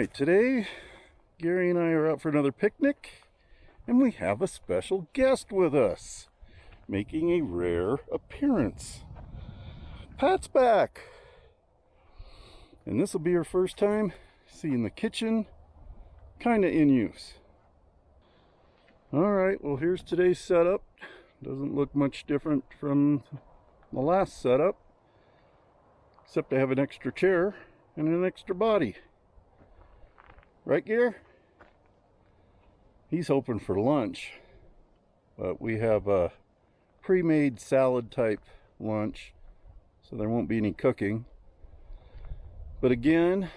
Alright, today Gary and I are out for another picnic, and we have a special guest with us, making a rare appearance. Pat's back! And this will be her first time seeing the kitchen kind of in use. Alright, well here's today's setup. Doesn't look much different from the last setup, except I have an extra chair and an extra body. Right, Gear? He's hoping for lunch, but we have a pre-made salad type lunch, so there won't be any cooking. But again,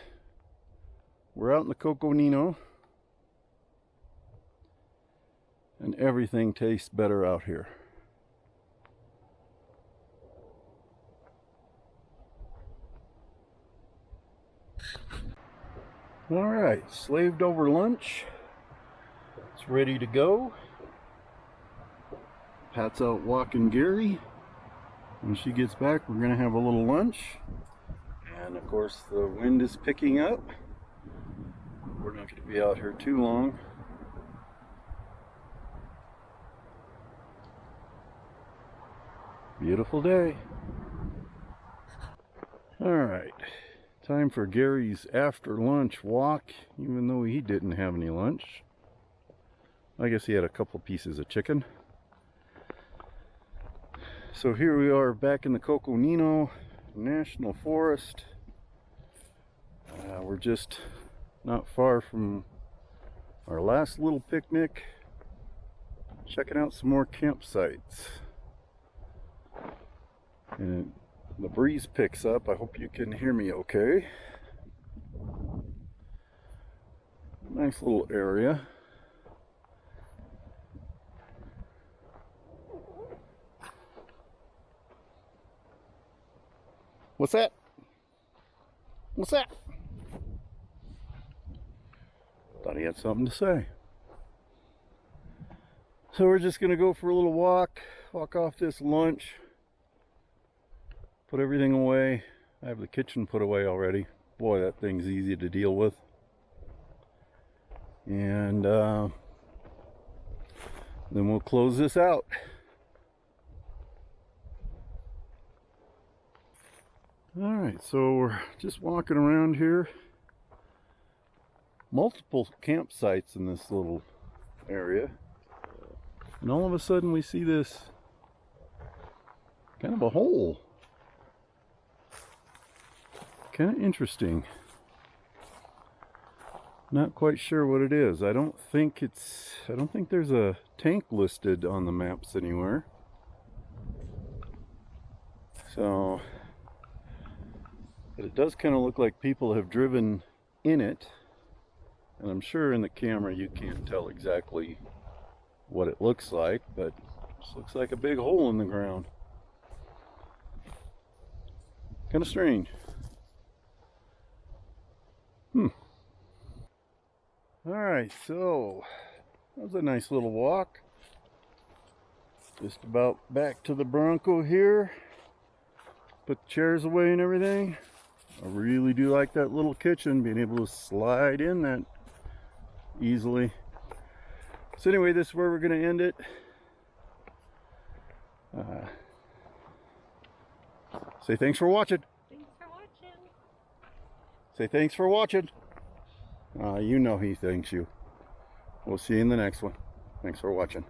we're out in the Coconino, and everything tastes better out here. Alright, slaved over lunch. It's ready to go. Pat's out walking Gary. When she gets back, we're going to have a little lunch. And of course, the wind is picking up. We're not going to be out here too long. Beautiful day. Alright. Time for Gary's after lunch walk, even though he didn't have any lunch. I guess he had a couple pieces of chicken. So here we are back in the Coconino National Forest. We're just not far from our last little picnic, checking out some more campsites. And the breeze picks up. I hope you can hear me okay. Nice little area. What's that? What's that? Thought he had something to say. So we're just gonna go for a little walk off this lunch. Put everything away. I have the kitchen put away already. Boy, that thing's easy to deal with. And then we'll close this out. Alright, so we're just walking around here. Multiple campsites in this little area. And all of a sudden we see this kind of a hole. Kind of interesting. Not quite sure what it is. I don't think there's a tank listed on the maps anywhere. So, but it does kind of look like people have driven in it. And I'm sure in the camera you can't tell exactly what it looks like, but it just looks like a big hole in the ground. Kind of strange. Alright, so that was a nice little walk. Just about back to the Bronco here. Put the chairs away and everything. I really do like that little kitchen, being able to slide in that easily. So anyway, this is where we're going to end it. Say thanks for watching. Thanks for watching. Say thanks for watching. You know he thanks you. We'll see you in the next one. Thanks for watching.